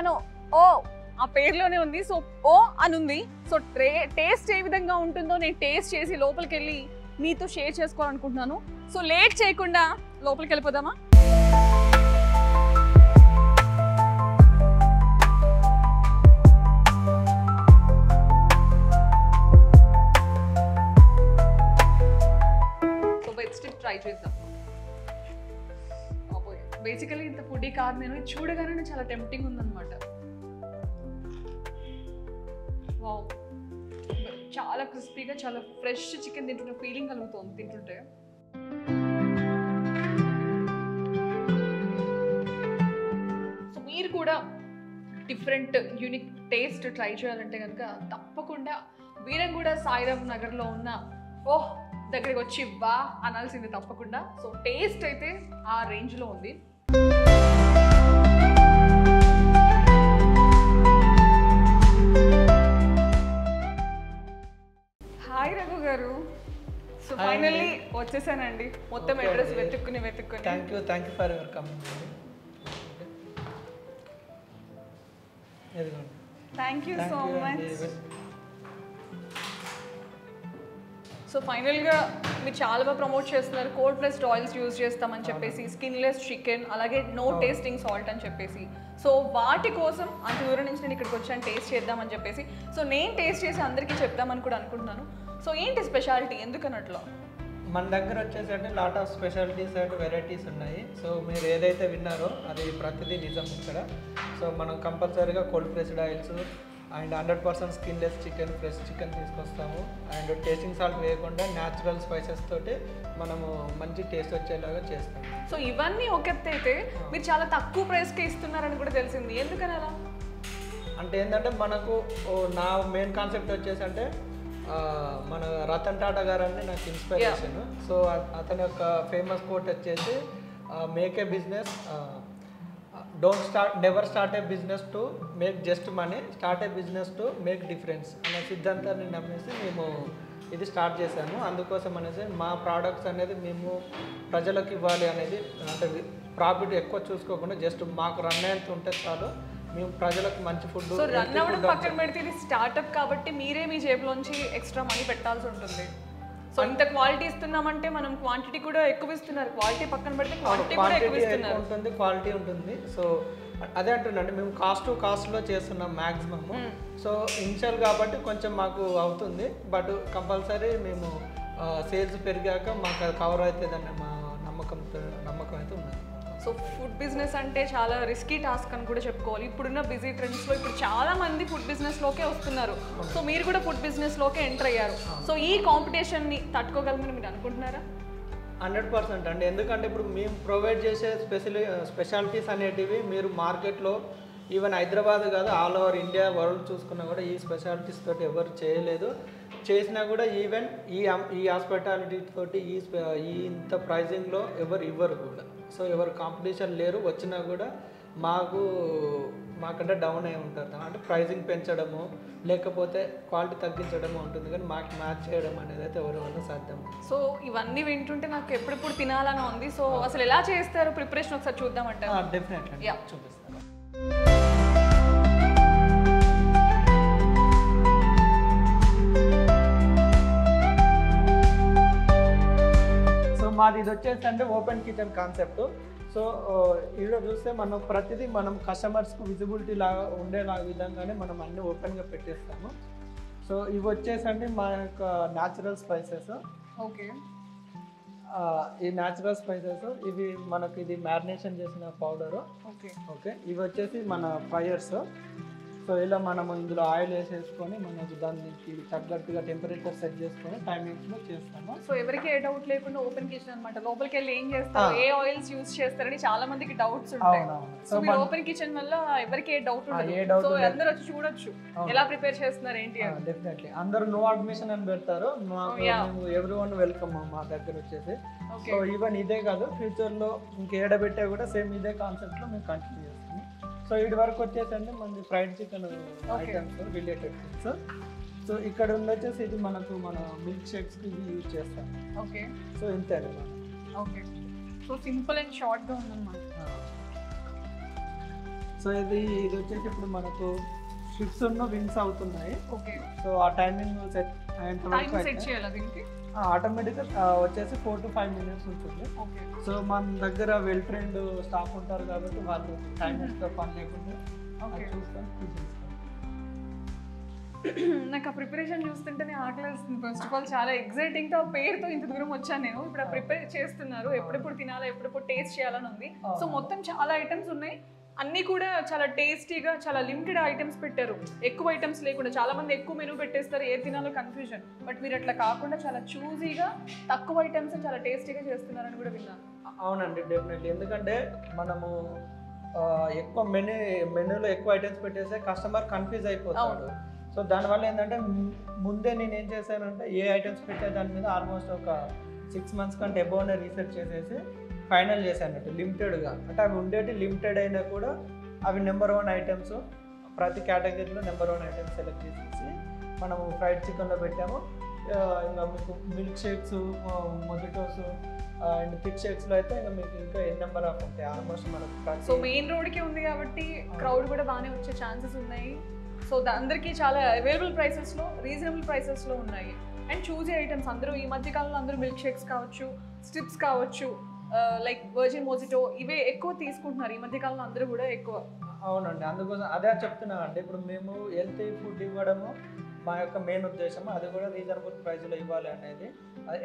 చెప్పానో ఓ ఆ పేరులోనే ఉంది. సో ఓ అని ఉంది. సో టేస్ట్ ఏ విధంగా ఉంటుందో నేను టేస్ట్ చేసి లోపలికి వెళ్ళి మీతో షేర్ చేసుకోవాలనుకుంటున్నాను. సో లేట్ చేయకుండా లోపలికి వెళ్ళిపోదామా? సో వెజ్ స్టిక్ ట్రై చేద్దాం. బేసికలీ ఇంత ఫుడీ కాదు నేను, చూడగానే చాలా టెంప్టింగ్ ఉందన్నమాట. వావ్, చాలా క్రిస్పీగా చాలా ఫ్రెష్ చికెన్ తింటున్న ఫీలింగ్ కలుగుతుంది తింటుంటే. సో మీరు కూడా డిఫరెంట్ యూనిక్ టేస్ట్ ట్రై చేయాలంటే కనుక తప్పకుండా వీరంగూడ సాయిరామ్ నగర్లో ఉన్న ఓహ్ దగ్గరికి వచ్చి వా అనాల్సింది తప్పకుండా. సో టేస్ట్ అయితే ఆ రేంజ్లో ఉంది. హాయ్ రఘు గారు. సో ఫైనల్లీ వచ్చేసానండి, మొత్తం అడ్రస్ వెతుక్కుని. Thank you for your coming. Thank you so much. So ఫైనల్గా మీరు చాలా బాగా ప్రమోట్ చేస్తున్నారు. కోల్డ్ ప్రెస్డ్ ఆయిల్స్ యూజ్ చేస్తామని చెప్పేసి, స్కిన్లెస్ చికెన్, అలాగే నో టేస్టింగ్ సాల్ట్ అని చెప్పేసి. సో వాటి కోసం అంత దూరం నుంచి నేను ఇక్కడికి వచ్చాను టేస్ట్ చేద్దామని చెప్పేసి. సో నేను టేస్ట్ చేసి అందరికీ చెప్దామని కూడా అనుకుంటున్నాను. సో ఏంటి స్పెషాలిటీ, ఎందుకన్నట్లో? మన దగ్గర వచ్చేసి అంటే lot of specialities and varieties ఉన్నాయి. సో మీరు ఏదైతే విన్నారో అది ప్రతిదీ నిజం ఇక్కడ. సో మనం కంపల్సరీగా cold pressed oils and 100% skinless chicken, fresh chicken తీసుకొస్తాము. అండ్ టేస్టింగ్ సాల్ట్ వేయకుండా న్యాచురల్ స్పైసెస్ తోటి మనము మంచి టేస్ట్ వచ్చేలాగా చేస్తాము. సో ఇవన్నీ ఒక ఎత్తు అయితే మీరు చాలా తక్కువ ప్రైస్కి ఇస్తున్నారని కూడా తెలిసింది, ఎందుకని అలా? అంటే ఏంటంటే మనకు నా మెయిన్ కాన్సెప్ట్ వచ్చేసి అంటే మన రతన్ టాటా గారు అంటే నాకు ఇన్స్పిరేషన్. సో అతని యొక్క ఫేమస్ కోట్ వచ్చేసి make a business, never start A business to make just money, start A business to make difference అనే సిద్ధాంతాన్ని నమ్మేసి మేము ఇది స్టార్ట్ చేశాము. అందుకోసం అనేసి మా ప్రోడక్ట్స్ అనేది మేము ప్రజలకు ఇవ్వాలి అనేది, అంటే ప్రాఫిట్ ఎక్కువ చూసుకోకుండా జస్ట్ మాకు రన్ అయ్యేంత ఉంటే చాలు, మేము ప్రజలకు మంచి ఫుడ్. సో రన్ అవ్వడం పక్కన పెడితే ఇది స్టార్ట్అప్ కాబట్టి మీరే మీ జేబులోంచి ఎక్స్ట్రా మనీ పెట్టాల్సి ఉంటుంది. సో ఇంత క్వాలిటీ ఇస్తున్నామంటే మనం క్వాంటిటీ కూడా ఎక్కువ ఇస్తున్నారు. క్వాలిటీ పక్కన పెడితే క్వాంటిటీ కూడా ఎక్కువ ఇస్తున్నారు. ఉంటుంది, క్వాలిటీ ఉంటుంది. సో అదే అంటున్నాండి, మేము కాస్ట్లో చేస్తున్నాం మ్యాక్సిమమ్. సో ఇనిషియల్ కాబట్టి కొంచెం మాకు అవుతుంది, బట్ కంపల్సరీ మేము సేల్స్ పెరిగాక మాకు అది కవర్ అవుతుందన్న మా నమ్మకం అయితే ఉన్నది. సో ఫుడ్ బిజినెస్ అంటే చాలా రిస్కీ టాస్క్ అని కూడా చెప్పుకోవాలి. ఇప్పుడున్న బిజీ ట్రెండ్స్లో ఇప్పుడు చాలా మంది ఫుడ్ బిజినెస్లోకే వస్తున్నారు. సో మీరు కూడా ఫుడ్ బిజినెస్లోకే ఎంటర్ అయ్యారు. సో ఈ కాంపిటీషన్ని తట్టుకోగలమని మీరు అనుకుంటున్నారా? 100% అండి. ఎందుకంటే ఇప్పుడు మేము ప్రొవైడ్ చేసే స్పెషాలిటీస్ అనేటివి మీరు మార్కెట్లో ఈవెన్ హైదరాబాద్ కాదు, ఆల్ ఓవర్ ఇండియా వరల్డ్ చూసుకున్నా కూడా ఈ స్పెషాలిటీస్ తోటి ఎవరు చేయలేదు. చేసినా కూడా ఈవెన్ ఈ హాస్పిటాలిటీ తోటి ఈ ఇంత ప్రైజింగ్లో ఎవరు ఇవ్వరు కూడా. సో ఎవరు కాంపిటీషన్ లేరు, వచ్చినా కూడా మాకంటే డౌన్ అయి ఉంటారు. అంటే ప్రైజింగ్ పెంచడము లేకపోతే క్వాలిటీ తగ్గించడము ఉంటుంది, కానీ మాకు మ్యాచ్ చేయడం అనేది అయితే ఎవరి వల్ల సాధ్యం. సో ఇవన్నీ వింటుంటే నాకు ఎప్పుడెప్పుడు తినాలని ఉంది. సో అసలు ఎలా చేస్తారు ప్రిపరేషన్ ఒకసారి చూద్దామంటే? డెఫినెట్లీ చూపిస్తాను. సో మాది ఇది వచ్చేసి అంటే ఓపెన్ కిచెన్ కాన్సెప్ట్. సో ఇక్కడ చూస్తే మనం ప్రతిదీ మనం కస్టమర్స్కి విజిబిలిటీ లాగా ఉండేలా విధంగానే మనం అన్నీ ఓపెన్గా పెట్టేస్తాము. సో ఇవి వచ్చేసండి మా యొక్క న్యాచురల్ స్పైసెస్. ఓకే, ఈ న్యాచురల్ స్పైసెస్ ఇవి మనకి ఇది మ్యారినేషన్ చేసిన పౌడరు. ఓకే, ఇవి వచ్చేసి మన ఫైర్స్. సో ఇలా మనము ఇందులో ఆయిల్ వేసేసుకొని మనకు దానికి తగ్గట్టుగా టెంపరేచర్ సెట్ చేసుకొని టైమింగ్స్లో చేస్తాము. సో ఎవరికి ఏ డౌట్ లేకుండా ఓపెన్ కిచెన్ అనమాట. లోపలికి వెళ్ళి ఏం చేస్తారు, ఏ ఆయిల్స్ యూజ్ చేస్తారని చాలా మందికి డౌట్స్ ఉంటాయి. సో మీరు ఓపెన్ కిచెన్ వల్ల ఎవరికి ఏ డౌట్ ఉండదు. సో అందరూ వచ్చి చూడొచ్చు ఎలా ప్రిపేర్ చేస్తున్నారు ఏంటి. డెఫినెట్లీ అందరూ నో అడ్మిషన్ అని పెడతారు. ఎవ్రీవన్ వెల్కమ్ మా దగ్గర వచ్చేసి. సో ఈవెన్ ఇదే కాదు, ఫ్యూచర్లో ఇంకేడబెట్టే కూడా సేమ్ ఇదే కాన్సెప్ట్లో మేము కంటిన్యూ చేస్తాము. సో ఇటు వరకు వచ్చేసండి మనది fried chicken items related things. So ఇక్కడ వచ్చేసి ఇది మన మిల్క్ షేక్స్కి ఇది యూజ్ చేస్తాం. ఓకే, సో ఇంతే అండి. ఓకే, సో సింపుల్ అండ్ షార్ట్గా ఉందన్నమాట. సో ఇది వచ్చేసి ఇప్పుడు మనకు స్ట్రిప్స్ ఉన్న వింగ్స్ అవుతున్నాయి. ఓకే. సో ఆ టైమింగ్ సెట్ చేయాలి దీనికి ఆటోమేటిక్గా వచ్చేసి 4 to 5 minutes ఉంటుంది. ఓకే. సో మన దగ్గర వెల్ ట్రైన్డ్ స్టాఫ్ ఉంటారు కాబట్టి వాళ్ళు టైమింగ్స్తో పని లేకుండా చూసుకొని నాకు ఆ ప్రిపరేషన్ చూస్తుంటేనే ఆకలిస్తుంది. ఫస్ట్ ఆఫ్ ఆల్ చాలా ఎగ్జైటింగ్తో ఆ పేరుతో ఇంత దూరం వచ్చాను నేను. ఇప్పుడు ప్రిపేర్ చేస్తున్నారు, ఎప్పుడెప్పుడు తినాలా ఎప్పుడెప్పుడు టేస్ట్ చేయాలని ఉంది. సో మొత్తం చాలా ఐటమ్స్ ఉన్నాయి, అన్నీ కూడా చాలా టేస్టీగా, చాలా లిమిటెడ్ ఐటమ్స్ పెట్టారు, ఎక్కువ ఐటమ్స్ లేకుండా. చాలా మంది ఎక్కువ మెనూ పెట్టేస్తారు, ఏ తినాలో కన్ఫ్యూజన్. బట్ మీరు అట్లా కాకుండా చాలా చూజీగా తక్కువ ఐటమ్స్ చాలా టేస్టీగా చేస్తున్నారని కూడా విన్నాను. అవునండి, డెఫినెట్లీ. ఎందుకంటే మనము ఎక్కువ మెనూలో ఎక్కువ ఐటమ్స్ పెట్టేస్తే కస్టమర్ కన్ఫ్యూజ్ అయిపోతాడు. సో దానివల్ల ఏంటంటే ముందే నేను ఏం చేశానంటే ఏ ఐటమ్స్ పెట్టే దాని మీద ఆల్మోస్ట్ ఒక 6 months కంటే ఎబోనే రీసెర్చ్ చేసేసి ఫైనల్ చేశానట్టు లిమిటెడ్గా. అంటే అవి ఉండేటి లిమిటెడ్ అయినా కూడా అవి నెంబర్ 1 ఐటమ్స్, ప్రతి కేటగిరీలో నెంబర్ 1 ఐటమ్స్ సెలెక్ట్ చేసేసి మనము ఫ్రైడ్ చికెన్లో పెట్టాము. ఇంకా మీకు milk shakes, mojitos and thick షేక్స్లో అయితే ఇంకా మీకు ఇంకా ఎన్ నెంబర్ ఆఫ్ ఉంటాయి ఆల్మోస్ట్ మనకు. సో మెయిన్ రోడ్కి ఉంది కాబట్టి క్రౌడ్ కూడా బాగానే వచ్చే ఛాన్సెస్ ఉన్నాయి. సో అందరికీ చాలా అవైలబుల్ ప్రైసెస్లో, రీజనబుల్ ప్రైసెస్లో ఉన్నాయి. అండ్ చూసే ఐటమ్స్ అందరూ ఈ మధ్యకాలంలో అందరూ మిల్క్ షేక్స్ కావచ్చు, స్ట్రిప్స్ కావచ్చు, లైక్ వర్జిన్ మోజిటో, ఇవే ఎక్కువ తీసుకుంటున్నారు ఈ మధ్యకాలంలో అందరూ కూడా ఎక్కువ. అవునండి, అందుకోసం అదే చెప్తున్నా అంటే ఇప్పుడు మేము హెల్తీ ఫుడ్ ఇవ్వడము మా యొక్క మెయిన్ ఉద్దేశం. అది కూడా రీజనబుల్ ప్రైస్లో ఇవ్వాలి అనేది.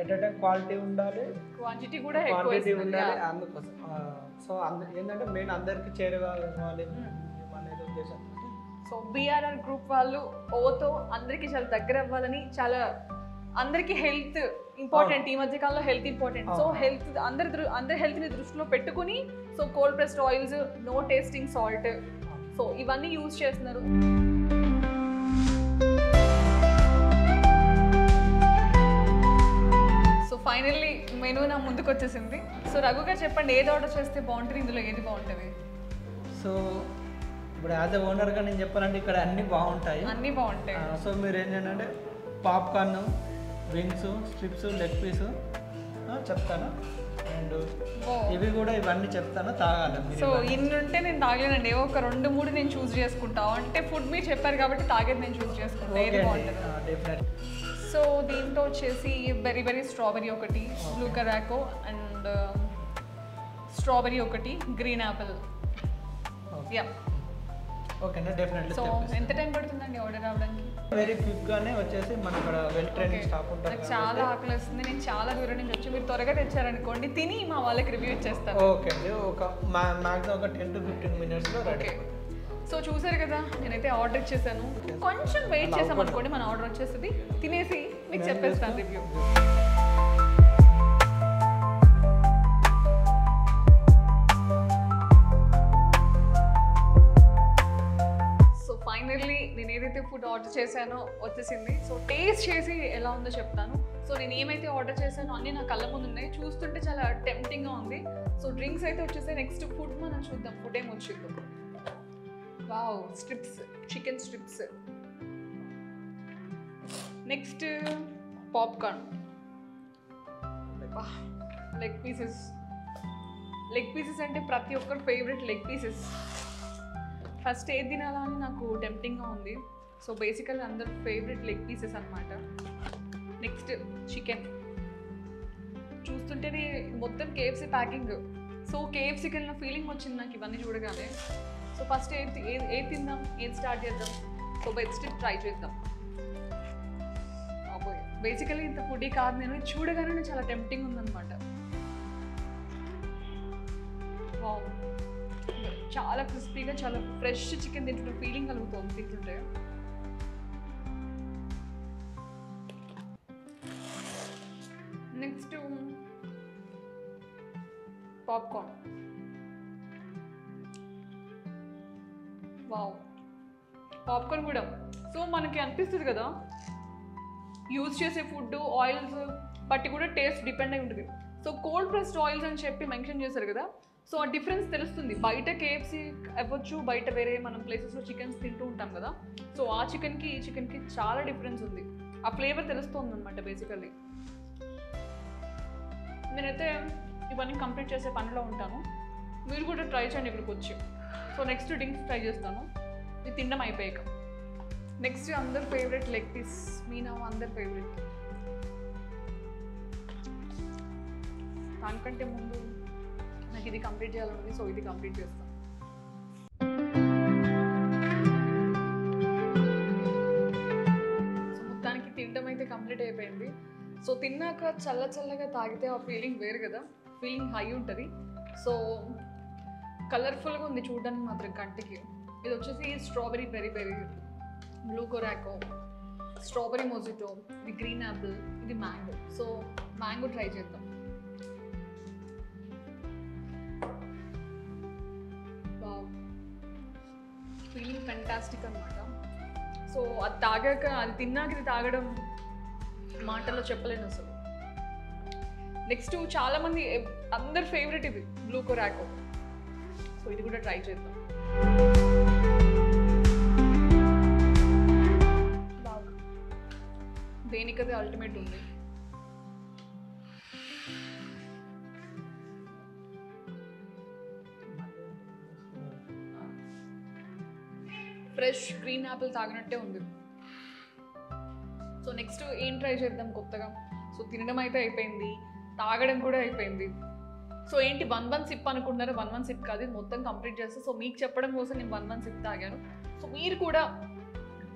ఎట్ ఎ టైం క్వాలిటీ ఉండాలి, క్వాంటిటీ కూడా క్వాంటిటీ ఉండాలి. అందుకోసం సో ఏంటంటే మెయిన్ అందరికీ చేరువగా ఇవ్వాలి అనేది ఉద్దేశం. సో బీఆర్ఆర్ గ్రూప్ వాళ్ళు ఓతో అందరికీ చాలా దగ్గర అవ్వాలని, చాలా అందరికీ హెల్త్ ఇంపార్టెంట్, ఈ మధ్య కాలంలో హెల్త్ ఇంపార్టెంట్. సో హెల్త్ అందరి హెల్త్ని దృష్టిలో పెట్టుకుని so cold pressed oils, no tasting salt, so ఇవన్నీ యూజ్ చేస్తున్నారు. సో ఫైనల్లీ మెనూ నా ముందుకు వచ్చేసింది. సో రఘు గారు చెప్పండి, ఏది ఆర్డర్ చేస్తే బాగుంటుంది, ఇందులో ఏది బాగుంటుంది? సో ఇప్పుడు యాజ్ ఎ ఓనర్గా నేను చెప్పాలంటే ఇక్కడ అన్నీ బాగుంటాయి. అన్నీ బాగుంటాయి. సో మీరు ఏంటంటే popcorn, wings, strips, leg piece చెప్తాను. అండ్ ఇవి కూడా ఇవన్నీ చెప్తాను, తాగాలి. సో ఇన్ని ఉంటే నేను తాగలేనండి, ఏవో ఒక 2-3 నేను చూస్ చేసుకుంటా. అంటే ఫుడ్ మీరు చెప్పారు కాబట్టి తాగేది నేను చూస్ చేసుకుంటా, ఏది బాగుంటుంది. సో దీంతో వచ్చేసి బెరీ బెరీ స్ట్రాబెరీ ఒకటి, బ్లూ కరాకో అండ్ స్ట్రాబెరీ ఒకటి, గ్రీన్ యాపిల్. యా, ఓకేనా, డెఫినెట్లీ. సో ఎంత టైం పడుతుందండి ఆర్డర్ రావడానికి? వెరీ క్విక్గానే వచ్చేసి మన ఇక్కడ వెల్ ట్రైనింగ్ స్టాఫ్ ఉంటారు. నాకు చాలా ఆకలి వస్తుంది, నేను చాలా దూరం నుంచి వచ్చి మీరు త్వరగా తెచ్చారనుకోండి, తిని మా వాళ్ళకి రివ్యూ ఇచ్చేస్తాను. ఓకే అండి, ఒక మ్యాక్సిమం ఒక 10 to 15 minutesలో రెడీ. సో చూసారు కదా, నేనైతే ఆర్డర్ ఇచ్చేసాను. కొంచెం వెయిట్ చేసాం అనుకోండి, మన ఆర్డర్ వచ్చేస్తుంది. తినేసి మీకు చెప్పేస్తాను రివ్యూ. ఫైనల్లీ నేను ఏదైతే ఫుడ్ ఆర్డర్ చేశానో వచ్చేసింది. సో టేస్ట్ చేసి ఎలా ఉందో చెప్తాను. సో నేను ఏమైతే ఆర్డర్ చేశానో అన్నీ నా కళ్ళ ముందు ఉన్నాయి, చూస్తుంటే చాలా టెంప్టింగ్గా ఉంది. సో డ్రింక్స్ అయితే వచ్చేసి నెక్స్ట్ ఫుడ్ మనం చూద్దాం, ఫుడ్ ఏమి వచ్చిందో. Wow, strips, chicken strips. Next popcorn, leg pieces. Leg pieces అంటే ప్రతి ఒక్కరి ఫేవరెట్ లెగ్ పీసెస్. ఫస్ట్ ఏది తినాలా అని నాకు టెంప్టింగ్గా ఉంది. సో బేసికల్లీ అందరు ఫేవరెట్ లెగ్ పీసెస్ అనమాట. నెక్స్ట్ చికెన్, చూస్తుంటేనే మొత్తం కేఎఫ్సీ ప్యాకింగ్. సో కేఎఫ్సీకి వెళ్ళిన ఫీలింగ్ వచ్చింది నాకు ఇవన్నీ చూడగానే. సో ఫస్ట్ ఏది తిందాం, ఏది స్టార్ట్ చేద్దాం? సో బెస్ట్ స్ట్రిప్ ట్రై చేద్దాం. బేసికల్లీ ఇంత ఫుడీ కాదు నేను, చూడగానే చాలా టెంప్టింగ్ ఉందన్నమాట. వావ్, చాలా క్రిస్పీగా, చాలా ఫ్రెష్ చికెన్ తింటున్న ఫీలింగ్ కలుగుతుంది తింటుంటే. Next popcorn. వావ్, పాప్కార్న్ కూడా. సో మనకి అనిపిస్తుంది కదా, యూజ్ చేసే ఫుడ్ ఆయిల్స్ బట్టి కూడా టేస్ట్ డిపెండ్ అయి ఉంటుంది. సో కోల్డ్ ప్రెస్డ్ ఆయిల్స్ అని చెప్పి మెన్షన్ చేశారు కదా, సో ఆ డిఫరెన్స్ తెలుస్తుంది. బయట కేఎఫ్సీ అవ్వచ్చు, బయట వేరే మనం ప్లేసెస్లో చికెన్స్ తింటూ ఉంటాం కదా, సో ఆ చికెన్కి ఈ చికెన్కి చాలా డిఫరెన్స్ ఉంది. ఆ ఫ్లేవర్ తెలుస్తుంది అనమాట బేసికల్లీ. నేనైతే ఇవన్నీ కంప్లీట్ చేసే పనిలో ఉంటాను, మీరు కూడా ట్రై చేయండి ఇక్కడికి వచ్చి. సో నెక్స్ట్ డ్రింక్స్ ట్రై చేస్తాను, ఇది తినడం అయిపోయాక. నెక్స్ట్ అందరు ఫేవరెట్ లెగ్ పీస్, మీనా అందరు ఫేవరెట్. దానికంటే ముందు నాకు ఇది కంప్లీట్ చేయాలనుంది, సో ఇది కంప్లీట్ చేస్తాను. సో మొత్తానికి తినడం అయితే కంప్లీట్ అయిపోయింది. సో తిన్నాక చల్లగా తాగితే ఆ ఫీలింగ్ వేరు కదా, ఫీలింగ్ హై ఉంటుంది. సో కలర్ఫుల్గా ఉంది చూడడానికి మాత్రం కంటికి. ఇది వచ్చేసి strawberry peri peri, blue curacao, strawberry mojito, ఇది గ్రీన్ యాపిల్, ఇది మ్యాంగో. సో మ్యాంగో ట్రై చేద్దాం. ఫీలింగ్ ఫెంటాస్టిక్ అనమాట. సో అది తాగాక, అది తిన్నాక ఇది తాగడం మాటల్లో చెప్పలేను అసలు. నెక్స్ట్ చాలామంది అందరి ఫేవరెట్ ఇది బ్లూ కొరాకో. సో ఇది కూడా ట్రై చేద్దాం. దేనికది అల్టిమేట్ ఉంది. ఫ్రెష్ గ్రీన్ యాపిల్ తాగినట్టే ఉంది. సో నెక్స్ట్ ఏం ట్రై చేద్దాం కొత్తగా. సో తినడం అయితే అయిపోయింది, తాగడం కూడా అయిపోయింది. సో ఏంటి 1 సిప్ అనుకుంటున్నారు, 1 సిప్ కాదు, ఇది మొత్తం కంప్లీట్ చేస్తే. సో మీకు చెప్పడం కోసం నేను 1 సిప్ తాగాను. సో మీరు కూడా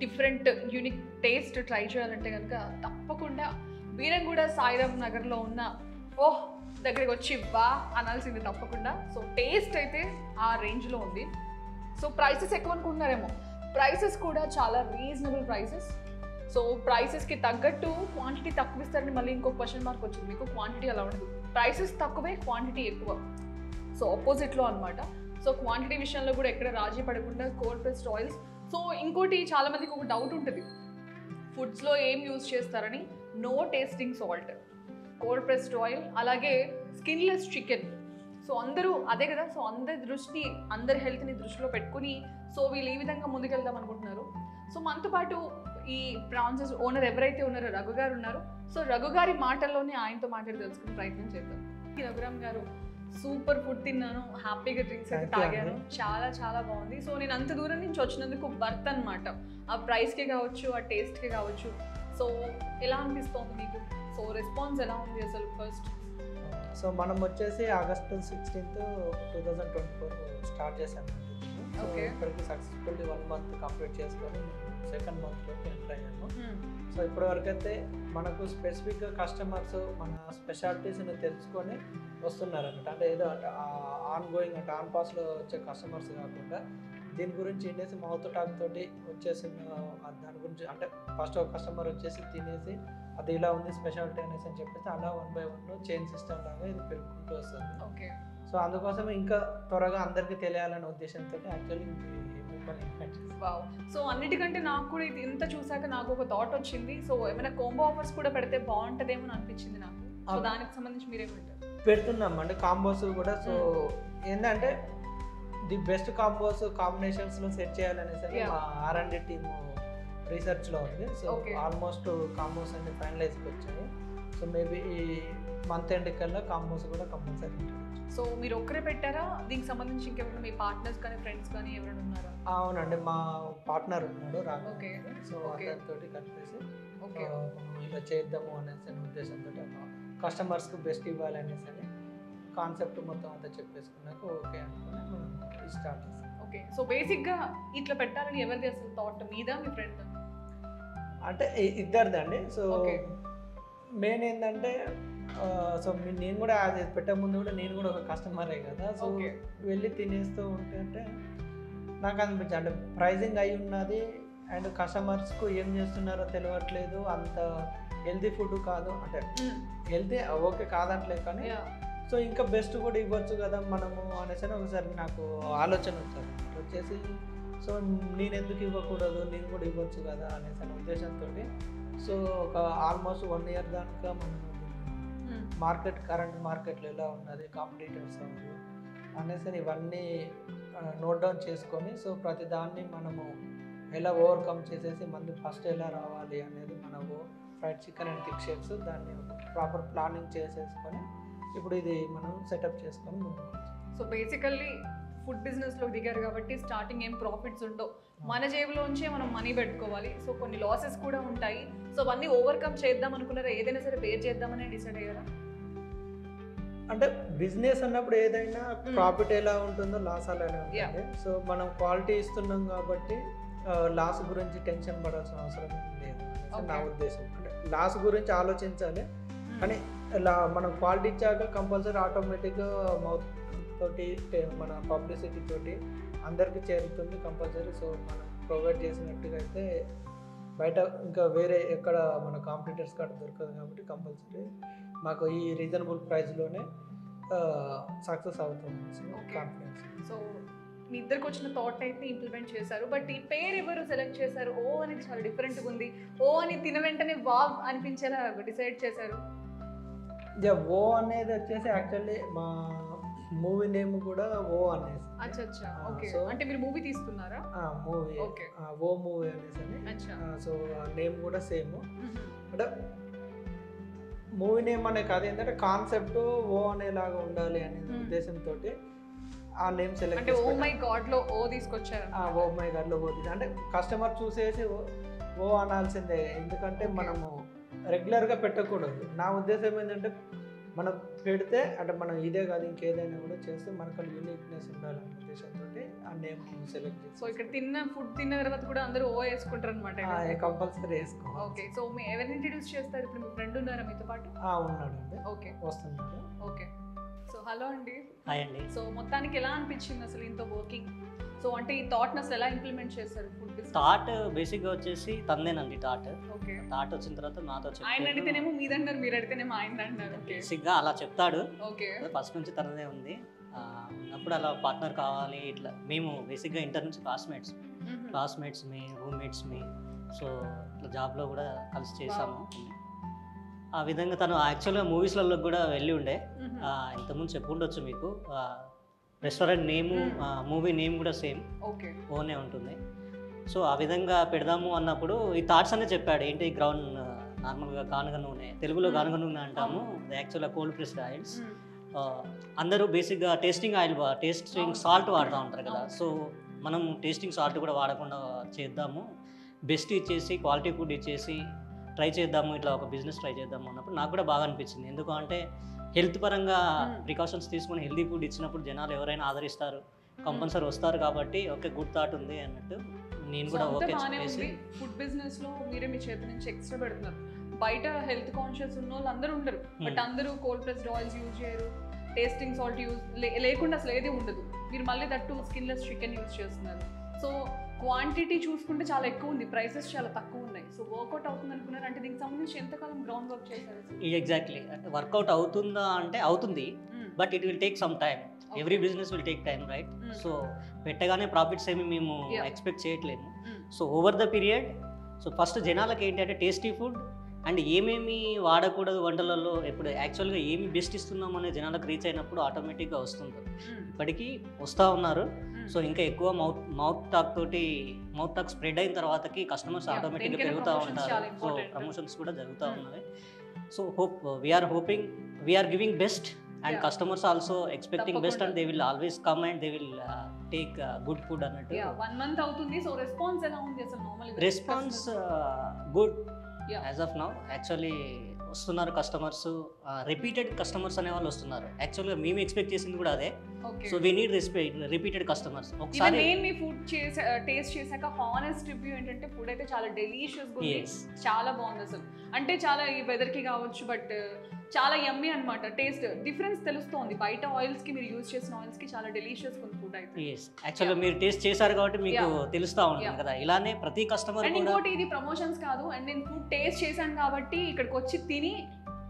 డిఫరెంట్ యూనిక్ టేస్ట్ ట్రై చేయాలంటే కనుక తప్పకుండా వీరంగూడ సాయిరామ్ నగర్లో ఉన్న ఓహ్ దగ్గరికి వచ్చి వా అనాల్సింది తప్పకుండా. సో టేస్ట్ అయితే ఆ రేంజ్లో ఉంది. సో ప్రైసెస్ ఎక్కువ అనుకుంటున్నారేమో, ప్రైసెస్ కూడా చాలా రీజనబుల్ ప్రైసెస్. సో ప్రైసెస్కి తగ్గట్టు క్వాంటిటీ తక్కువ ఇస్తారని మళ్ళీ ఇంకో క్వశ్చన్ మార్క్ వచ్చింది మీకు. క్వాంటిటీ అలా ఉండదు, ప్రైసెస్ తక్కువే క్వాంటిటీ ఎక్కువ. సో ఆపోజిట్లో అనమాట. సో క్వాంటిటీ విషయంలో కూడా ఎక్కడ రాజీ పడకుండా కోల్డ్ ప్రెస్డ్ ఆయిల్స్. సో ఇంకోటి చాలామందికి ఒక డౌట్ ఉంటుంది, ఫుడ్స్లో ఏం యూజ్ చేస్తారని. No tasting salt, cold pressed oil, అలాగే స్కిన్లెస్ చికెన్. సో అందరూ అదే కదా. సో అందరి హెల్త్ని దృష్టిలో పెట్టుకుని సో వీళ్ళు ఈ విధంగా ముందుకెళ్దాం అనుకుంటున్నారు. సో మనతో పాటు ఈ ప్రాన్సెస్ ఓనర్ ఎవరైతే ఉన్నారో రఘు గారు ఉన్నారు. సో రఘు గారి మాటల్లోనే ఆయనతో మాట్లాడి తెలుసుకునే ప్రయత్నం చేద్దాం. రఘురామ్ గారు, సూపర్ ఫుడ్ తిన్నాను, హ్యాపీగా డ్రింక్స్ అయితే తాగాను, చాలా బాగుంది. సో నేను అంత దూరం నుంచి వచ్చినందుకు వర్త్ అనమాట. ఆ ప్రైస్కి కావచ్చు, ఆ టేస్ట్కి కావచ్చు. సో ఎలా అనిపిస్తోంది మీకు? సో రెస్పాన్స్ ఎలా ఉంది అసలు ఫస్ట్? సో మనం వచ్చేసి ఆగస్టు 16th 2024 స్టార్ట్ చేశామండి. ఓకే. ఇప్పటికి సక్సెస్ఫుల్లీ 1 month కంప్లీట్ చేసుకొని 2nd monthలోకి ఎంటర్ అయ్యాము. సో ఇప్పటివరకు అయితే మనకు స్పెసిఫిక్గా కస్టమర్స్ మన స్పెషాలిటీస్ని తెలుసుకొని వస్తున్నారన్నమాట. అంటే ఏదో ఆన్ గోయింగ్ అంటే ఆన్ పాస్లో వచ్చే కస్టమర్స్ కాకుండా దీని గురించి ఇండేసి మౌత్ టాక్ తోటి వచ్చేసిన దాని గురించి, అంటే ఫస్ట్ ఒక కస్టమర్ వచ్చేసి తినేసి అది ఇలా ఉంది స్పెషాలిటీ అనేసి అని చెప్పేసి అలా 1 by 1 చైన్ సిస్టమ్ లాగా ఇది పెరుగుకుంటూ వస్తుంది. ఓకే. సో అందుకోసం ఇంకా త్వరగా అందరికీ తెలియాలనే ఉద్దేశంతో యాక్చువల్లీ మిమ్మల్ని ఇన్వైట్ చేస్తాను. వావ్. సో అన్నిటికంటే నాకు కూడా ఇది ఇంత చూసాక నాకు ఒక థాట్ వచ్చింది. సో ఏమైనా కాంబో ఆఫర్స్ కూడా పెడితే బాగుంటుందేమో అని అనిపించింది నాకు. సో దానికి సంబంధించి మీరేమంటారు? పెడుతున్నాం అండి కాంబోస్ కూడా. సో ఏంటంటే ది బెస్ట్ కాంబినేషన్స్లో సెట్ చేయాలనేసి మా R&D టీము రీసెర్చ్లో ఉంది. సో ఆల్మోస్ట్ కాంబోస్ అన్ని ఫైనలైజ్కి వచ్చాయి. సో మేబీ ఈ మంత్ ఎండ్ కల్లా కాంబోస్ కూడా కంపల్సరీ ఉంటుంది. సో మీరు ఒక్కరే పెట్టారా? దీనికి సంబంధించి ఇంకెవరైనా మీ పార్ట్నర్స్ కానీ ఫ్రెండ్స్ కానీ ఎవరైనా ఉన్నారా? అవునండి, మా పార్ట్నర్ ఉన్నాడు రాఘవ్. ఓకే. సో అతనితో కలిపేసి ఓకే ఇలా చేద్దాము అనేసి ఉద్దేశంతో కస్టమర్స్కి బెస్ట్ ఇవ్వాలి అనేసి అని కాన్సెప్ట్ మొత్తం అంతా చెప్పేసుకున్నాక ఓకే అనుకుని మనం స్టార్ట్ చేస్తాం. ఓకే. సో బేసిక్గా ఇట్లా పెట్టాలని ఎవరిది అసలు థాట్, మీదా మీ ఫ్రెండ్? అంటే ఇద్దరిదండి. సో మెయిన్ ఏంటంటే సో నేను కూడా అది పెట్టే ముందు కూడా నేను కూడా ఒక కస్టమరే కదా. సో వెళ్ళి తినేస్తూ ఉంటే నాకు అనిపించింది, అంటే ప్రైజింగ్ అయి ఉన్నది అండ్ కస్టమర్స్కు ఏం చేస్తున్నారో తెలియట్లేదు, అంత హెల్తీ ఫుడ్ కాదు. అంటే హెల్తీ ఓకే కాదంటలేదు కానీ సో ఇంకా బెస్ట్ కూడా ఇవ్వచ్చు కదా మనము అనేసి ఒకసారి నాకు ఆలోచన వచ్చేసి సో నేను ఎందుకు ఇవ్వకూడదు, నేను కూడా ఇవ్వచ్చు కదా అనేసి ఉద్దేశంతో సో ఒక ఆల్మోస్ట్ 1 year దాకా మనం కరెంట్ మార్కెట్లో ఎలా ఉన్నది, కాంపిటీటర్స్ అనేసి ఇవన్నీ నోట్ డౌన్ చేసుకొని సో ప్రతి దాన్ని మనము ఎలా ఓవర్కమ్ చేసేసి మళ్ళీ ఫస్ట్ ఎలా రావాలి అనేది మనము fried chicken and thick shakes దాన్ని ప్రాపర్ ప్లానింగ్ చేసేసుకొని ఇప్పుడు ఇది మనం సెటప్ చేసుకొని ముందుకు. సో బేసికల్లీ ఫుడ్ బిజినెస్లో దిగారు కాబట్టి స్టార్టింగ్ ఏం ప్రాఫిట్స్ ఉండవు, మన జేబులోంచే మనం మనీ పెట్టుకోవాలి. సో కొన్ని లాసెస్ కూడా ఉంటాయి. సో అవన్నీ ఓవర్కమ్ చేద్దాం అనుకున్నారా? ఏదైనా సరే బేర్ చేద్దామనే డిసైడ్ అయ్యారా? అంటే బిజినెస్ అన్నప్పుడు ఏదైనా ప్రాఫిట్ ఎలా ఉంటుందో లాస్ అలానే ఉంటుంది. సో మనం క్వాలిటీ ఇస్తున్నాం కాబట్టి లాస్ గురించి టెన్షన్ పడాల్సిన అవసరం లేదు నా ఉద్దేశం. అంటే లాస్ గురించి ఆలోచించాలి, కానీ మనం క్వాలిటీ ఇచ్చాక కంపల్సరీ ఆటోమేటిక్గా మౌత్ తోటి మన పబ్లిసిటీ తోటి అందరికీ చేరుతుంది కంపల్సరీ. సో మనం ప్రొవైడ్ చేసినట్టుగా అయితే బయట ఇంకా వేరే ఎక్కడ మన కాంపిటీటర్స్ కాడ దొరకదు కాబట్టి కంపల్సరీ మాకు ఈ రీజనబుల్ ప్రైస్లోనే సక్సెస్ అవుతుంది కాన్ఫిడెన్స్. సో మీ ఇద్దరికి వచ్చిన థాట్ అయితే ఇంప్లిమెంట్ చేశారు. బట్ ఈ పేరు ఎవరు సెలెక్ట్ చేశారు? ఓ అనేది చాలా డిఫరెంట్గా ఉంది, ఓ అని తిన వెంటనే వావ్ అనిపించేలా డిసైడ్ చేశారు. ఓ అనేది వచ్చేసి యాక్చువల్లీ మా మూవీ నేమ్ కూడా ఓ అనేసి. అచ్చా ఓకే. అంటే మీరు మూవీ తీస్తున్నారా? మూవీ ఓ మూవీ అనేసి. సో నేమ్ కూడా సేమ్. అంటే మూవీ నేమ్ అనే కాదు, ఏంటంటే కాన్సెప్ట్ ఓ అనేలాగా ఉండాలి అనే ఉద్దేశంతో ఆ నేమ్ సెలెక్ట్. అంటే ఓ మై గాడ్ లో ఓ తీసుకొచ్చారు. ఓ మై గాడ్ లో ఓ అంటే కస్టమర్ చూసేసి ఓ అనాల్సిందే, ఎందుకంటే మనము రెగ్యులర్గా పెట్టకూడదు. నా ఉద్దేశం ఏంటంటే మనం పెడితే అంటే మనం ఇదే కాదు ఇంకేదైనా కూడా చేస్తే మనకు యూనిక్నెస్ ఉండాలనే ఉద్దేశంతో ఆ నేమ్ సెలెక్ట్ చేసి. సో ఇక్కడ ఫుడ్ తిన్న తర్వాత కూడా అందరూ ఓ వేసుకుంటారు అనమాట. కంపల్సరీ వేసుకోవాలి. ఓకే. సో మీ ఎవరిని ఇంట్రడ్యూస్ చేస్తారు? ఇప్పుడు మీ ఫ్రెండ్ ఉన్నారా మీతో పాటు? ఉన్నాడండి. ఓకే, వస్తున్నాడు. ఓకే. సో హలో అండి. హాయ్ అండి. సో మొత్తానికి ఎలా అనిపించింది అసలు ఇంత వర్కింగ్? సో అంటే ఈ థాట్ అసలు ఎలా ఇంప్లిమెంట్ చేస్తారు? ఫుడ్ బిజినెస్ థాట్ బేసిక్గా వచ్చేసి తందేనండి. థాట్ వచ్చిన తర్వాత నాతో ఆయన అడిగితేనేమో మీదన్నారు, మీరు అడిగితేనేమో ఆయన అంటారు. బేసిక్గా అలా చెప్తాడు. ఓకే. ఫస్ట్ నుంచి తనదే ఉంది. ఉన్నప్పుడు అలా పార్ట్నర్ కావాలి ఇట్లా. మేము బేసిక్గా ఇంటర్ నుంచి క్లాస్మేట్స్ మీ రూమ్మేట్స్ మీ. సో ఇట్లా జాబ్లో కూడా కలిసి చేసాము. ఆ విధంగా తను యాక్చువల్గా మూవీస్లలో కూడా వెళ్ళి ఉండే. ఇంతకుముందు చెప్పుండొచ్చు మీకు. రెస్టారెంట్ నేము మూవీ నేమ్ కూడా సేమ్ ఓనే ఉంటుంది. సో ఆ విధంగా పెడదాము అన్నప్పుడు ఈ థాట్స్ అనే చెప్పాడు. ఏంటి గ్రౌండ్ నార్మల్గా గానుగ నూనె, తెలుగులో గానుగ నూనె అంటాము, యాక్చువల్గా కోల్డ్ ప్రెస్డ్ ఆయిల్స్. అందరూ బేసిక్గా టేస్టింగ్ సాల్ట్ వాడుతూ ఉంటారు కదా. సో మనం టేస్టింగ్ సాల్ట్ కూడా వాడకుండా చేద్దాము, బెస్ట్ ఇచ్చేసి క్వాలిటీ ఫుడ్ ఇచ్చేసి ట్రై చేద్దాము, ఇట్లా ఒక బిజినెస్ ట్రై చేద్దాము అన్నప్పుడు నాకు కూడా బాగా అనిపించింది. ఎందుకంటే హెల్త్ పరంగా ప్రికాషన్స్ తీసుకుని హెల్తీ ఫుడ్ ఇచ్చినప్పుడు జనాలు ఎవరైనా ఆదరిస్తారు, కంపల్సరీ వస్తారు. కాబట్టి ఓకే గుడ్ థాట్ ఉంది అన్నట్టు నేను కూడా ఓకే చెప్పేసి. ఫుడ్ బిజినెస్ లో మీరే మీ చేతి నుంచి ఎక్స్ట్రా పెడుతున్నారు. బయట హెల్త్ కాన్షియస్ ఉన్న వాళ్ళు అందరూ ఉండరు, బట్ అందరూ కోల్డ్ ప్రెస్డ్ ఆయిల్స్ యూజ్ చేయరు, టేస్టింగ్ సాల్ట్ యూజ్ లేకుండా అసలు ఏది ఉండదు. మీరు మళ్ళీ దట్టు స్కిన్లెస్ చికెన్ యూజ్ చేస్తున్నారు. సో క్వాంటిటీ చూసుకుంటే చాలా ఎక్కువ ఉంది, ప్రైసెస్ చాలా తక్కువ ఉన్నాయి. సో వర్కౌట్ అవుతుంది అనుకున్నారు. అంటే దీనికి సంబంధించి ఎంతకాలం గ్రౌండ్ వర్క్ చేశారు? ఎగ్జాక్ట్లీ. అంటే వర్కౌట్ అవుతుందా అంటే అవుతుంది, but it will take some time. Every business will take time, right? So పెట్టగానే ప్రాఫిట్స్ ఏమి మేము ఎక్స్పెక్ట్ చేయట్లేము. So over the period, so first జనాలకి ఏంటి అంటే టేస్టీ ఫుడ్ అండ్ ఏమేమి వాడకూడదు వంటలలో, ఇప్పుడు యాక్చువల్గా ఏమి బెస్ట్ ఇస్తున్నాం అనే జనాలకు రీచ్ అయినప్పుడు ఆటోమేటిక్గా వస్తుంటారు. ఇప్పటికీ వస్తూ ఉన్నారు. సో ఇంకా ఎక్కువ మౌత్ టాక్ స్ప్రెడ్ అయిన తర్వాతకి కస్టమర్స్ ఆటోమేటిక్గా పెరుగుతూ ఉంటారు. సో ప్రమోషన్స్ కూడా జరుగుతూ ఉన్నాయి. So we are giving best and customers also expecting best and they will always come and they will take good food అన్నట్టు. 1 month అవుతుంది. సో రెస్పాన్స్ ఎలా ఉంది అసలు? నార్మల్గా response good as of now. Actually వస్తున్నారు కస్టమర్స్, రిపీటెడ్ కస్టమర్స్ అనే వాళ్ళు వస్తున్నారు. యాక్చువల్గా మేము ఎక్స్పెక్ట్ చేసింది కూడా అదే. So we need repeated customers. ఒకసారి నేను మీ ఫుడ్ టేస్ట్ చేశాక హానెస్ట్ రివ్యూ ఏంటంటే ఫుడ్ అయితే చాలా డెలీషియస్ గా ఉంది, చాలా బాగుంది అసలు. అంటే చాలా ఈ వెదర్ కి కావచ్చు, బట్ చాలా యమ్మీ అన్నమాట. టేస్ట్ డిఫరెన్స్ తెలుస్తోంది. బయట ఆయిల్స్ కి మీరు యూజ్ చేసిన ఆయిల్స్ కి చాలా డెలీషియస్ ఉంది ఫుడ్ అయితే. యాక్చువల్గా మీరు టేస్ట్ చేశారు కాబట్టి మీకు తెలుస్తూ ఉంటుంది కదా. ఇలానే ప్రతి కస్టమర్. అండ్ ఇంకోటి ఇది ప్రమోషన్స్ కాదు, అండ్ నేను ఫుడ్ టేస్ట్ చేశాను కాబట్టి ఇక్కడికి వచ్చి తిని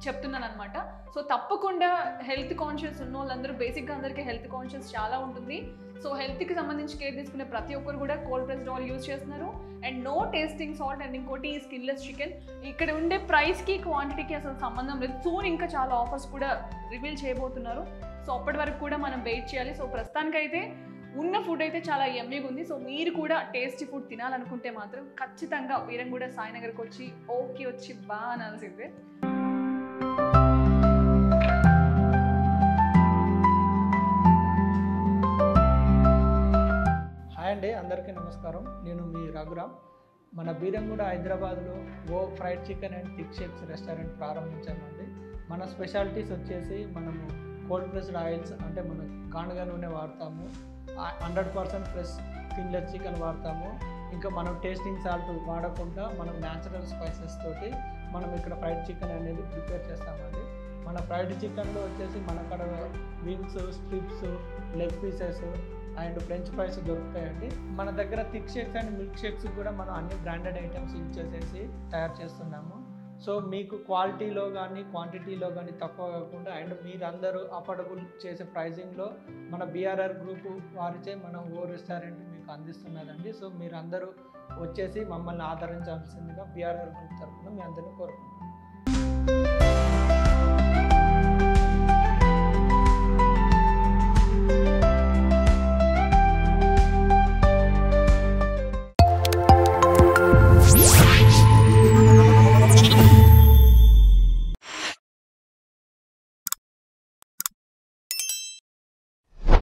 చెప్తున్నాను అనమాట. సో తప్పకుండా హెల్త్ కాన్షియస్ ఉన్న వాళ్ళందరూ, బేసిక్గా అందరికీ హెల్త్ కాన్షియస్ చాలా ఉంటుంది. సో హెల్త్కి సంబంధించి కేర్ తీసుకునే ప్రతి ఒక్కరు కూడా కోల్డ్ ప్రెస్డ్ ఆయిల్ యూజ్ చేస్తున్నారు and no tasting salt. And ఇంకోటి స్కిన్లెస్ చికెన్. ఇక్కడ ఉండే ప్రైస్కి క్వాంటిటీకి అసలు సంబంధం లేదు. సూన్ ఇంకా చాలా ఆఫర్స్ కూడా రివీల్ చేయబోతున్నారు. సో అప్పటి వరకు కూడా మనం వెయిట్ చేయాలి. సో ప్రస్తుతానికైతే ఉన్న ఫుడ్ అయితే చాలా యమ్మీగా ఉంది. సో మీరు కూడా టేస్టీ ఫుడ్ తినాలనుకుంటే మాత్రం ఖచ్చితంగా వీరంగూడ సాయినగర్కి వచ్చి వచ్చి బాగా అనాల్సిందే. ప్రోగ్రామ్. మన బీరంగూడ హైదరాబాద్లో ఓ fried chicken and thick shakes restaurant ప్రారంభించామండి. మన స్పెషాలిటీస్ వచ్చేసి మనము కోల్డ్ ప్రెస్డ్ ఆయిల్స్, అంటే మనం గానుగ నూనె వాడతాము, 100% ఫ్రెష్ స్కిన్లెస్ చికెన్ వాడతాము. ఇంకా మనం టేస్టింగ్ సాల్ట్ వాడకుండా మనం న్యాచురల్ స్పైసెస్ తోటి మనం ఇక్కడ ఫ్రైడ్ చికెన్ అనేది ప్రిపేర్ చేస్తామండి. మన ఫ్రైడ్ చికెన్లో వచ్చేసి మన అక్కడ wings, strips, leg pieces and French fries దొరుకుతాయండి. మన దగ్గర thick shakes and milk shakes కూడా మనం అన్ని బ్రాండెడ్ ఐటమ్స్ యూజ్ చేసేసి తయారు చేస్తున్నాము. సో మీకు క్వాలిటీలో కానీ క్వాంటిటీలో కానీ తక్కువ కాకుండా అండ్ మీరందరూ అఫోర్డబుల్ చేసే ప్రైజింగ్లో మన బీఆర్ఆర్ గ్రూప్ వారిచే మనం ఓ రెస్టారెంట్ మీకు అందిస్తున్నదండి. సో మీరందరూ వచ్చేసి మమ్మల్ని ఆదరించాల్సిందిగా బీఆర్ఆర్ గ్రూప్ తరఫున మీ అందరినీ కోరుకుంటున్నాం.